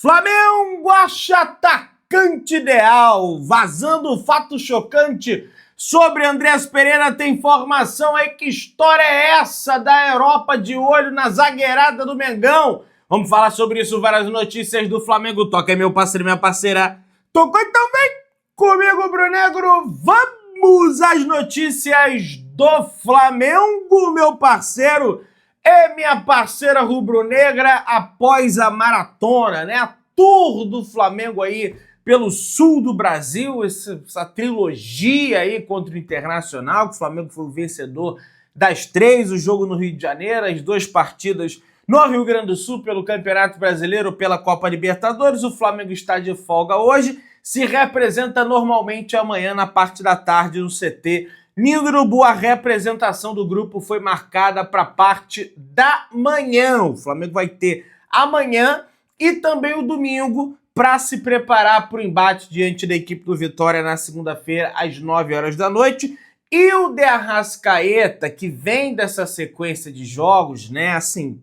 Flamengo acha atacante ideal, vazando fato chocante sobre Andreas Pereira. Tem informação aí, que história é essa da Europa de olho na zagueirada do Mengão? Vamos falar sobre isso, várias notícias do Flamengo. Toca aí, meu parceiro e minha parceira. Tocou então, vem comigo, Brunegro. Vamos às notícias do Flamengo, meu parceiro e minha parceira rubro-negra, após a maratona, né? A tour do Flamengo aí pelo sul do Brasil, essa trilogia aí contra o Internacional, que o Flamengo foi o vencedor das três, o jogo no Rio de Janeiro, as duas partidas no Rio Grande do Sul pelo Campeonato Brasileiro, pela Copa Libertadores. O Flamengo está de folga hoje, se representa normalmente amanhã na parte da tarde no CT Ninho do Urubu. A representação do grupo foi marcada para a parte da manhã. O Flamengo vai ter amanhã e também o domingo para se preparar para o embate diante da equipe do Vitória na segunda-feira, às 9 horas da noite. E o De Arrascaeta, que vem dessa sequência de jogos, né, assim,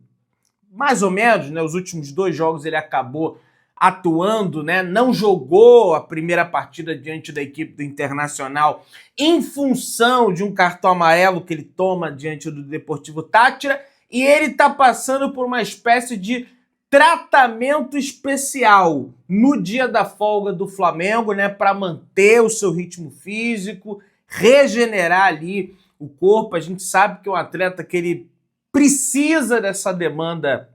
mais ou menos, né, os últimos dois jogos ele acabou atuando, né, não jogou a primeira partida diante da equipe do Internacional em função de um cartão amarelo que ele toma diante do Deportivo Táchira, e ele está passando por uma espécie de tratamento especial no dia da folga do Flamengo, né, para manter o seu ritmo físico, regenerar ali o corpo. A gente sabe que é um atleta que ele precisa dessa demanda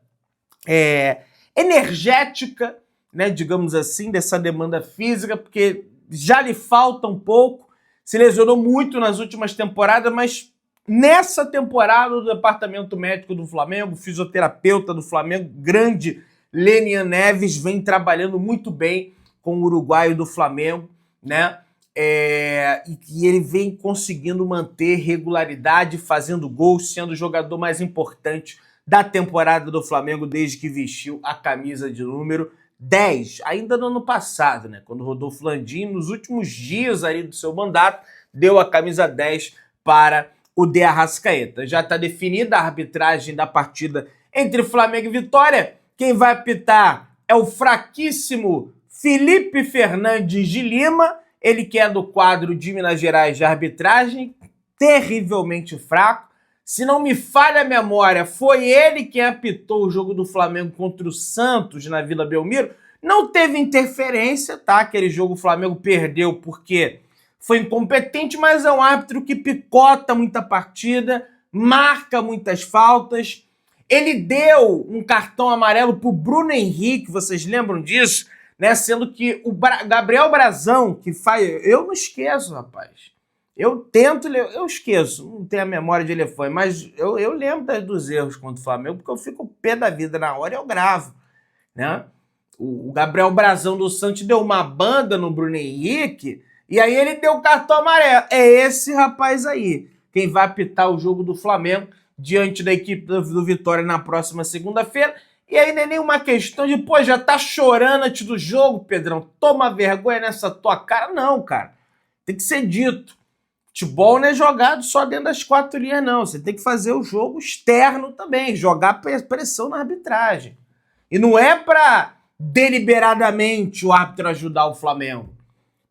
energética, né, digamos assim, dessa demanda física, porque já lhe falta um pouco, se lesionou muito nas últimas temporadas, mas nessa temporada o departamento médico do Flamengo, o fisioterapeuta do Flamengo, grande Lenian Neves, vem trabalhando muito bem com o uruguaio do Flamengo, né, e ele vem conseguindo manter regularidade, fazendo gols, sendo o jogador mais importante da temporada do Flamengo desde que vestiu a camisa de número 10, ainda no ano passado, né, quando o Rodolfo Landim, nos últimos dias aí do seu mandato, deu a camisa 10 para o De Arrascaeta. Já está definida a arbitragem da partida entre Flamengo e Vitória. Quem vai apitar é o fraquíssimo Felipe Fernandes de Lima, ele que é do quadro de Minas Gerais de arbitragem, terrivelmente fraco. Se não me falha a memória, foi ele quem apitou o jogo do Flamengo contra o Santos na Vila Belmiro. Não teve interferência, tá? Aquele jogo o Flamengo perdeu porque foi incompetente, mas é um árbitro que picota muita partida, marca muitas faltas. Ele deu um cartão amarelo pro Bruno Henrique, vocês lembram disso? Né? Sendo que o Gabriel Brazão, que faz... Eu não esqueço, rapaz. Eu esqueço, não tenho a memória de elefante, mas eu lembro dos erros contra o Flamengo, porque eu fico pé da vida na hora e eu gravo, né? O Gabriel Brazão do Santos deu uma banda no Bruno Henrique, e aí ele deu o cartão amarelo. É esse rapaz aí, quem vai apitar o jogo do Flamengo diante da equipe do Vitória na próxima segunda-feira. E aí não é nenhuma questão de, pô, já tá chorando antes do jogo, Pedrão, toma vergonha nessa tua cara. Não, cara, tem que ser dito. Futebol não é jogado só dentro das quatro linhas, não. Você tem que fazer o jogo externo também, jogar pressão na arbitragem. E não é para deliberadamente o árbitro ajudar o Flamengo.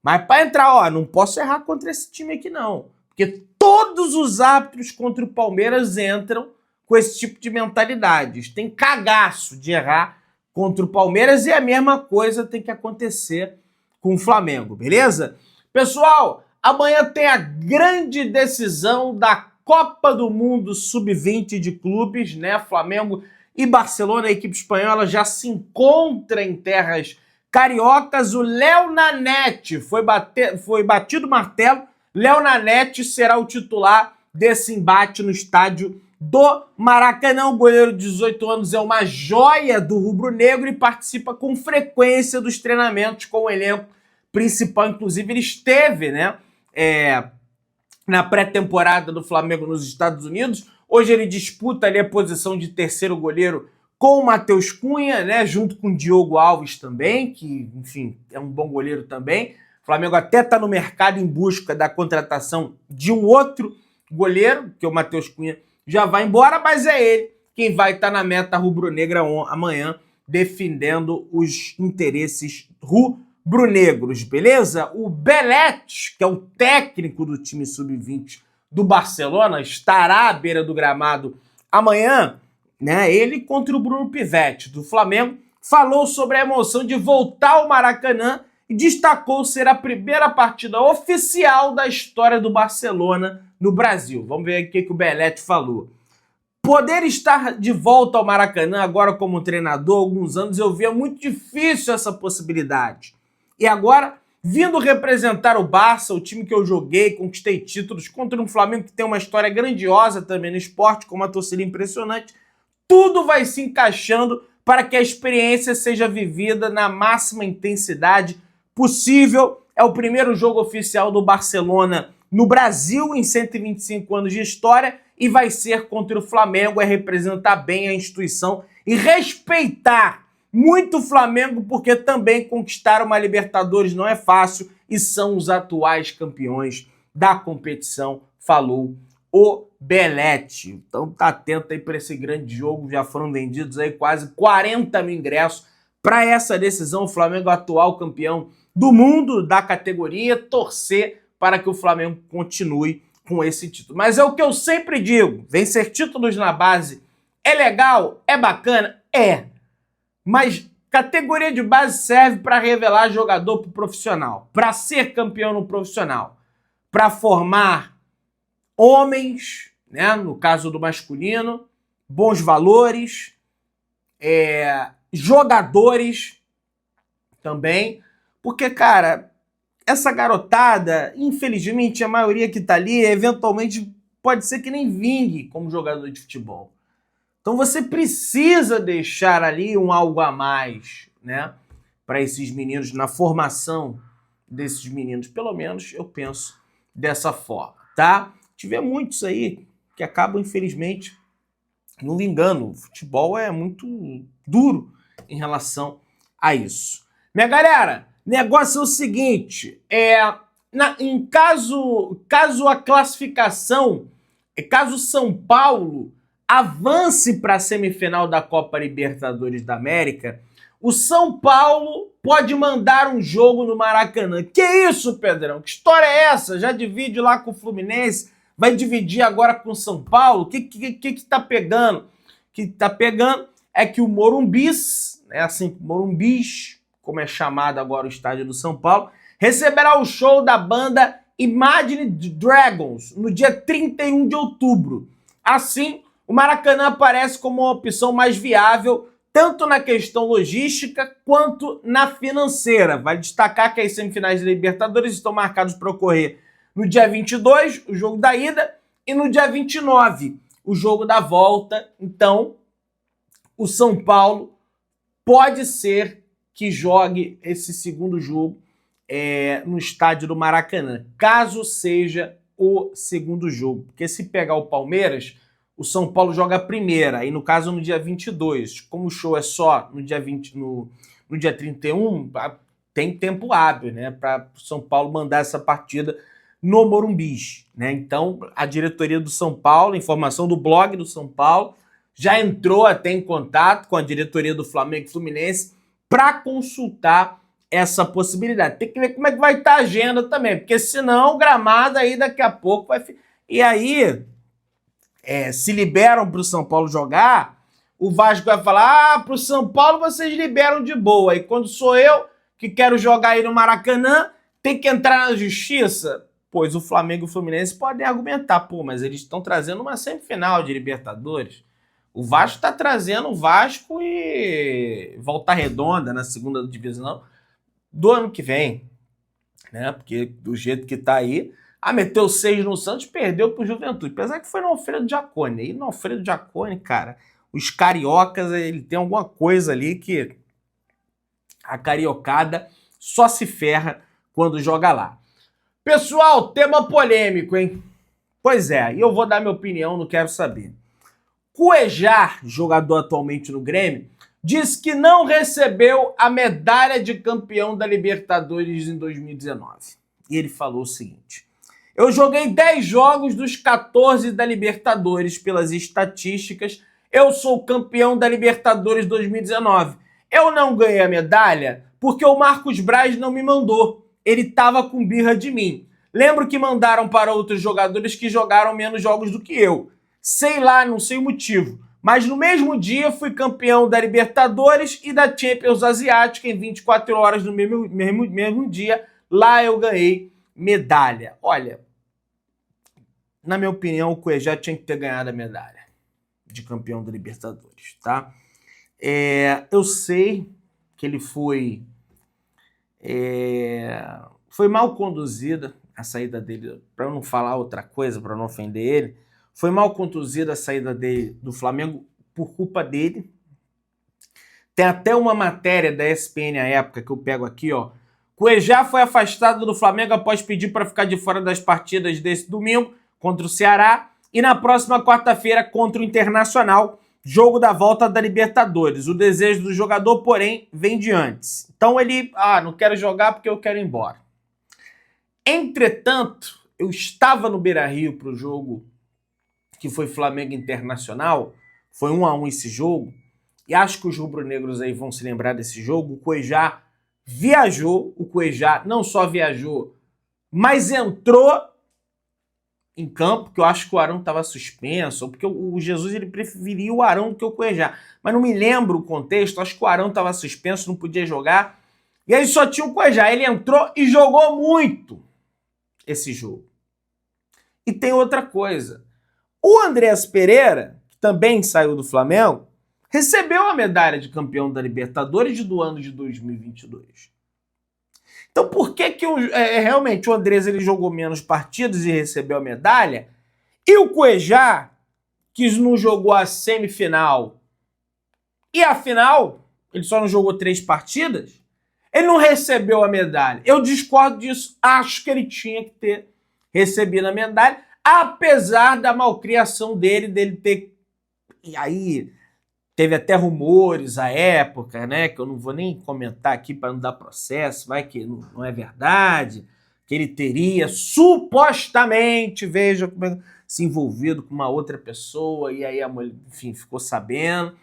Mas para entrar, ó, não posso errar contra esse time aqui, não. Porque todos os árbitros contra o Palmeiras entram com esse tipo de mentalidade. Tem cagaço de errar contra o Palmeiras, e a mesma coisa tem que acontecer com o Flamengo, beleza? Pessoal, amanhã tem a grande decisão da Copa do Mundo Sub-20 de clubes, né? Flamengo e Barcelona, a equipe espanhola, já se encontra em terras cariocas. O Léo Nanete foi batido o martelo. Léo Nanete será o titular desse embate no estádio do Maracanã. O goleiro de 18 anos é uma joia do rubro-negro e participa com frequência dos treinamentos com o elenco principal. Inclusive, ele esteve, né, na pré-temporada do Flamengo nos Estados Unidos. Hoje ele disputa ali a posição de terceiro goleiro com o Matheus Cunha, né, junto com o Diogo Alves também, que, enfim, é um bom goleiro também. O Flamengo até está no mercado em busca da contratação de um outro goleiro, que o Matheus Cunha já vai embora, mas é ele quem vai estar na meta rubro-negra amanhã defendendo os interesses rubro-negros, beleza? O Belletti, que é o técnico do time sub-20 do Barcelona, estará à beira do gramado amanhã, né? Ele contra o Bruno Pivetti, do Flamengo, falou sobre a emoção de voltar ao Maracanã e destacou ser a primeira partida oficial da história do Barcelona no Brasil. Vamos ver o que o Belletti falou. Poder estar de volta ao Maracanã agora como treinador há alguns anos, eu via muito difícil essa possibilidade. E agora, vindo representar o Barça, o time que eu joguei, conquistei títulos, contra um Flamengo que tem uma história grandiosa também no esporte, com uma torcida impressionante, tudo vai se encaixando para que a experiência seja vivida na máxima intensidade possível. É o primeiro jogo oficial do Barcelona no Brasil em 125 anos de história e vai ser contra o Flamengo, é representar bem a instituição e respeitar muito o Flamengo, porque também conquistar uma Libertadores não é fácil e são os atuais campeões da competição, falou o Belletti. Então tá atento aí para esse grande jogo, já foram vendidos aí quase 40 mil ingressos para essa decisão. O Flamengo, atual campeão do mundo da categoria, torcer para que o Flamengo continue com esse título. Mas é o que eu sempre digo, vencer títulos na base é legal, é bacana, é. Mas categoria de base serve para revelar jogador para o profissional, para ser campeão no profissional, para formar homens, né, no caso do masculino, bons valores, jogadores também, porque, cara, essa garotada, infelizmente, a maioria que tá ali, eventualmente, pode ser que nem vingue como jogador de futebol. Então você precisa deixar ali um algo a mais, né, para esses meninos, na formação desses meninos. Pelo menos eu penso dessa forma, tá? Tive muitos aí que acabam, infelizmente, não vingando. O futebol é muito duro em relação a isso. Minha galera, negócio é o seguinte, em caso a classificação, caso São Paulo avance para a semifinal da Copa Libertadores da América, o São Paulo pode mandar um jogo no Maracanã. Que isso, Pedrão? Que história é essa? Já divide lá com o Fluminense, vai dividir agora com o São Paulo? O que tá pegando? O que tá pegando é que o Morumbis, Morumbis, como é chamado agora o estádio do São Paulo, receberá o show da banda Imagine Dragons no dia 31 de outubro. Assim, o Maracanã aparece como uma opção mais viável, tanto na questão logística quanto na financeira. Vale destacar que as semifinais da Libertadores estão marcadas para ocorrer no dia 22, o jogo da ida, e no dia 29, o jogo da volta. Então, o São Paulo pode ser que jogue esse segundo jogo no estádio do Maracanã, caso seja o segundo jogo. Porque se pegar o Palmeiras, o São Paulo joga a primeira, e no caso no dia 22. Como o show é só no dia 20, no dia 31, tem tempo hábil, né, para o São Paulo mandar essa partida no Morumbis, né? Então, a diretoria do São Paulo, informação do blog do São Paulo, já entrou até em contato com a diretoria do Flamengo e Fluminense para consultar essa possibilidade. Tem que ver como é que vai estar a agenda também, porque senão o gramado aí daqui a pouco vai... E aí, se liberam para o São Paulo jogar, o Vasco vai falar, para o São Paulo vocês liberam de boa, e quando sou eu que quero jogar aí no Maracanã, tem que entrar na justiça? Pois o Flamengo e o Fluminense podem argumentar, pô, mas eles estão trazendo uma semifinal de Libertadores. O Vasco está trazendo o Vasco e Volta Redonda na segunda divisão do ano que vem, né? Porque do jeito que tá aí, meteu 6 no Santos, perdeu pro Juventude. Apesar que foi no Alfredo Jaconi. E no Alfredo Jaconi, cara, os cariocas, ele tem alguma coisa ali que a cariocada só se ferra quando joga lá. Pessoal, tema polêmico, hein? Pois é, e eu vou dar minha opinião, não quero saber. Cuejar, jogador atualmente no Grêmio, diz que não recebeu a medalha de campeão da Libertadores em 2019. E ele falou o seguinte: eu joguei 10 jogos dos 14 da Libertadores pelas estatísticas, eu sou campeão da Libertadores 2019. Eu não ganhei a medalha porque o Marcos Braz não me mandou. Ele estava com birra de mim. Lembro que mandaram para outros jogadores que jogaram menos jogos do que eu. Sei lá, não sei o motivo. Mas no mesmo dia fui campeão da Libertadores e da Champions Asiática em 24 horas no mesmo dia. Lá eu ganhei medalha. Olha, na minha opinião, o Cuejá tinha que ter ganhado a medalha de campeão da Libertadores, tá? Eu sei que ele foi mal conduzida a saída dele, para eu não falar outra coisa, para não ofender ele, foi mal conduzida a saída dele do Flamengo por culpa dele. Tem até uma matéria da ESPN à época que eu pego aqui, ó. Cuejá foi afastado do Flamengo após pedir para ficar de fora das partidas desse domingo contra o Ceará e na próxima quarta-feira contra o Internacional, jogo da volta da Libertadores. O desejo do jogador, porém, vem de antes. Então ele, não quero jogar porque eu quero ir embora. Entretanto, eu estava no Beira-Rio para o jogo que foi Flamengo Internacional, foi 1-1 esse jogo, e acho que os rubro-negros aí vão se lembrar desse jogo. O Cuejá viajou, o Cuejá não só viajou, mas entrou em campo, que eu acho que o Arão estava suspenso, ou porque o Jesus ele preferia o Arão do que o Cuejá. Mas não me lembro o contexto, acho que o Arão estava suspenso, não podia jogar. E aí só tinha o Cuejá. Ele entrou e jogou muito esse jogo. E tem outra coisa. O Andrés Pereira, que também saiu do Flamengo, recebeu a medalha de campeão da Libertadores do ano de 2022. Então por que realmente o Andrés ele jogou menos partidas e recebeu a medalha, e o Cuejá, que não jogou a semifinal e a final, ele só não jogou 3 partidas, ele não recebeu a medalha? Eu discordo disso, acho que ele tinha que ter recebido a medalha, apesar da malcriação dele ter... E aí teve até rumores à época, né, que eu não vou nem comentar aqui para não dar processo, vai que não é verdade, que ele teria supostamente, veja, se envolvido com uma outra pessoa, e aí a mulher, enfim, ficou sabendo,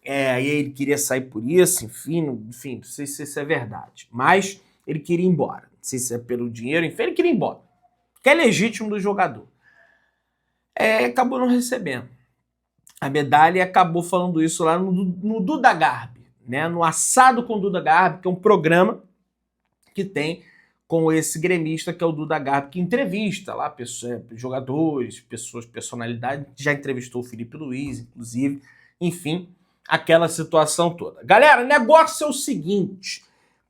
e aí ele queria sair por isso, enfim, não sei se isso é verdade, mas ele queria ir embora, não sei se é pelo dinheiro, enfim, ele queria ir embora, que é legítimo do jogador. Acabou não recebendo a medalha e acabou falando isso lá no Duda Garbi, né? No Assado com Duda Garbi, que é um programa que tem com esse gremista que é o Duda Garbi, que entrevista lá jogadores, personalidades, já entrevistou o Felipe Luiz, inclusive, enfim, aquela situação toda. Galera, o negócio é o seguinte,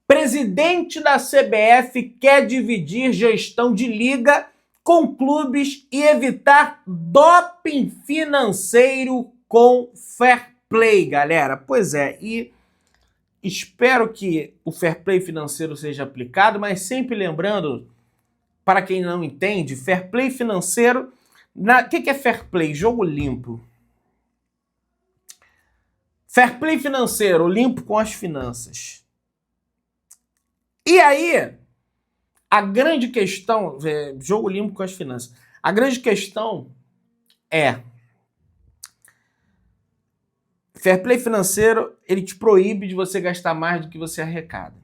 presidente da CBF quer dividir gestão de liga com clubes e evitar doping financeiro com fair play, galera. Pois é, e espero que o fair play financeiro seja aplicado, mas sempre lembrando, para quem não entende, fair play financeiro... O que é fair play? Jogo limpo. Fair play financeiro, limpo com as finanças. E aí... A grande questão, jogo limpo com as finanças, a grande questão é, fair play financeiro, ele te proíbe de você gastar mais do que você arrecada.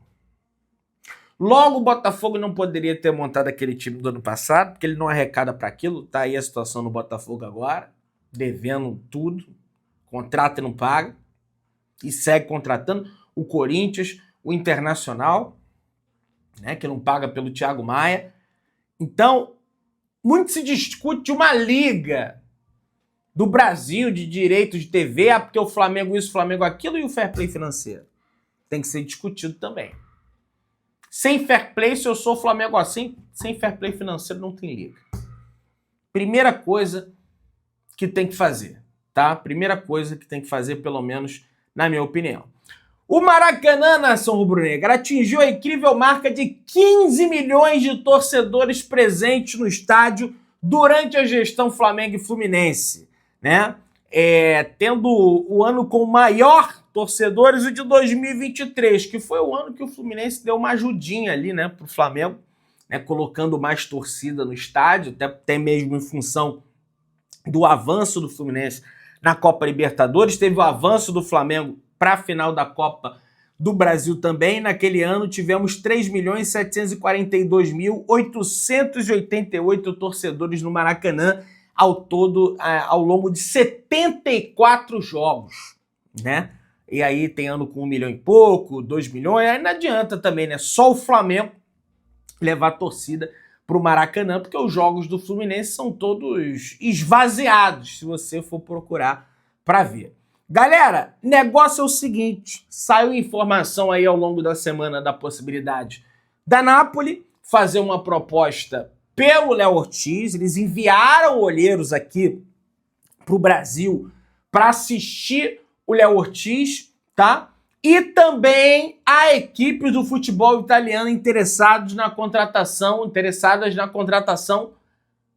Logo, o Botafogo não poderia ter montado aquele time do ano passado, porque ele não arrecada para aquilo, tá aí a situação no Botafogo agora, devendo tudo, contrata e não paga, e segue contratando o Corinthians, o Internacional, né, que não paga pelo Thiago Maia. Então, muito se discute uma liga do Brasil de direitos de TV, porque o Flamengo isso, o Flamengo aquilo, e o fair play financeiro. Tem que ser discutido também. Sem fair play, se eu sou o Flamengo assim, sem fair play financeiro não tem liga. Primeira coisa que tem que fazer, tá? Primeira coisa que tem que fazer, pelo menos na minha opinião. O Maracanã, nação rubro-negra, atingiu a incrível marca de 15 milhões de torcedores presentes no estádio durante a gestão Flamengo e Fluminense, né? Tendo o ano com maior torcedores, o de 2023, que foi o ano que o Fluminense deu uma ajudinha ali, né, pro Flamengo, né, colocando mais torcida no estádio, até mesmo em função do avanço do Fluminense na Copa Libertadores. Teve o avanço do Flamengo para a final da Copa do Brasil também. Naquele ano tivemos 3.742.888 torcedores no Maracanã, ao todo, ao longo de 74 jogos, né? E aí tem ano com 1 milhão e pouco, 2 milhões, aí não adianta também, né? Só o Flamengo levar a torcida para o Maracanã, porque os jogos do Fluminense são todos esvaziados, se você for procurar para ver. Galera, negócio é o seguinte, saiu informação aí ao longo da semana da possibilidade da Napoli fazer uma proposta pelo Léo Ortiz. Eles enviaram olheiros aqui para o Brasil para assistir o Léo Ortiz, tá? E também a equipe do futebol italiano interessadas na contratação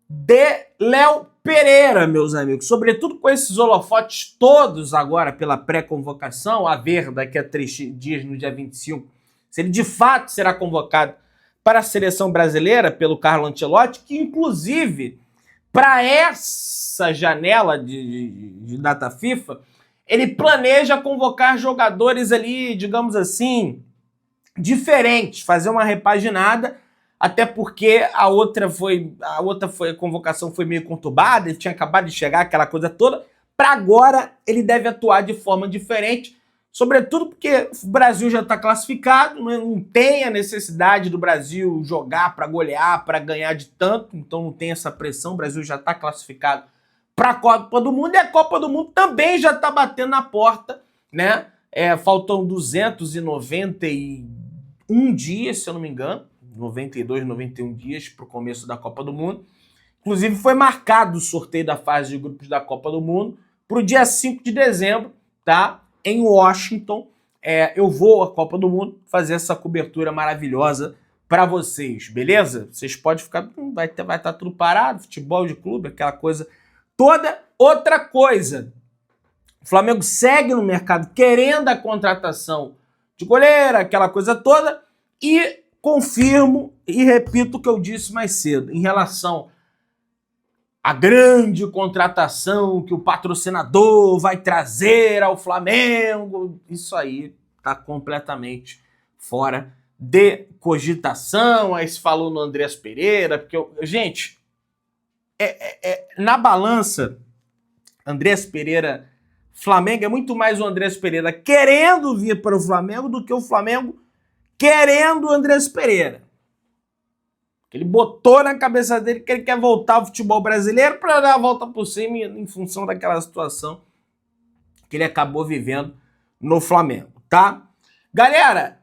de Léo Pereira, meus amigos. Sobretudo com esses holofotes todos agora pela pré-convocação, a ver daqui a 3 dias, no dia 25, se ele de fato será convocado para a seleção brasileira pelo Carlo Ancelotti, que inclusive para essa janela de data FIFA, ele planeja convocar jogadores ali, digamos assim, diferentes, fazer uma repaginada, até porque a convocação foi meio conturbada, ele tinha acabado de chegar, aquela coisa toda. Para agora, ele deve atuar de forma diferente, sobretudo porque o Brasil já está classificado, não tem a necessidade do Brasil jogar para golear, para ganhar de tanto, então não tem essa pressão, o Brasil já está classificado para a Copa do Mundo, e a Copa do Mundo também já está batendo na porta, né? Faltam 291 dias, se eu não me engano, 92, 91 dias para o começo da Copa do Mundo. Inclusive foi marcado o sorteio da fase de grupos da Copa do Mundo para o dia 5 de dezembro, tá? Em Washington. Eu vou à Copa do Mundo fazer essa cobertura maravilhosa para vocês, beleza? Vocês podem ficar, vai estar tudo parado, futebol de clube, aquela coisa toda. Outra coisa, o Flamengo segue no mercado querendo a contratação de goleiro, aquela coisa toda, e confirmo e repito o que eu disse mais cedo, em relação à grande contratação que o patrocinador vai trazer ao Flamengo, isso aí está completamente fora de cogitação. Aí se falou no Andrés Pereira, porque, gente, na balança, Andrés Pereira, Flamengo, é muito mais o Andrés Pereira querendo vir para o Flamengo do que o Flamengo querendo o Andrés Pereira. Ele botou na cabeça dele que ele quer voltar ao futebol brasileiro para dar a volta por cima em função daquela situação que ele acabou vivendo no Flamengo, tá? Galera,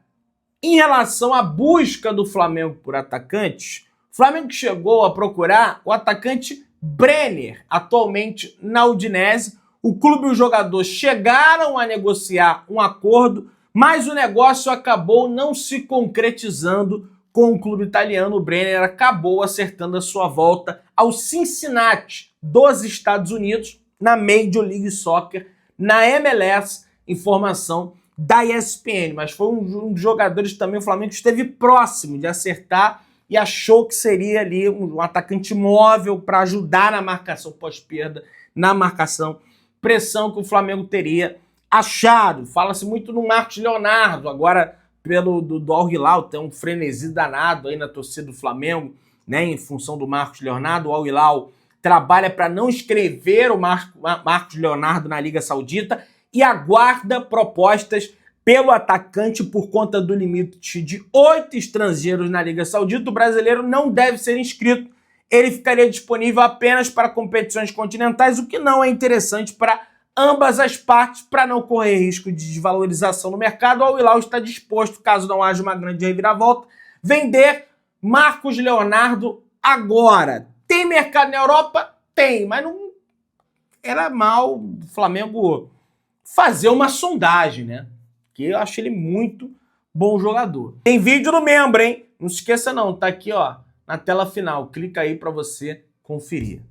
em relação à busca do Flamengo por atacantes, o Flamengo chegou a procurar o atacante Brenner, atualmente na Udinese. O clube e o jogador chegaram a negociar um acordo, mas o negócio acabou não se concretizando com o clube italiano. O Brenner acabou acertando a sua volta ao Cincinnati dos Estados Unidos, na Major League Soccer, na MLS, informação da ESPN. Mas foi um dos jogadores também, o Flamengo esteve próximo de acertar e achou que seria ali um atacante móvel para ajudar na marcação pós-perda, na marcação pressão que o Flamengo teria achado. Fala-se muito no Marcos Leonardo, agora do Al Hilal, tem um frenesi danado aí na torcida do Flamengo, né, em função do Marcos Leonardo. O Al Hilal trabalha para não inscrever o Marcos Leonardo na Liga Saudita e aguarda propostas pelo atacante por conta do limite de 8 estrangeiros na Liga Saudita. O brasileiro não deve ser inscrito, ele ficaria disponível apenas para competições continentais, o que não é interessante para ambas as partes, para não correr risco de desvalorização no mercado. O Al Hilal está disposto, caso não haja uma grande reviravolta, vender Marcos Leonardo agora. Tem mercado na Europa? Tem, mas não era mal o Flamengo fazer uma sondagem, né? Que eu acho ele muito bom jogador. Tem vídeo no membro, hein? Não se esqueça não, tá aqui, ó, na tela final. Clica aí para você conferir.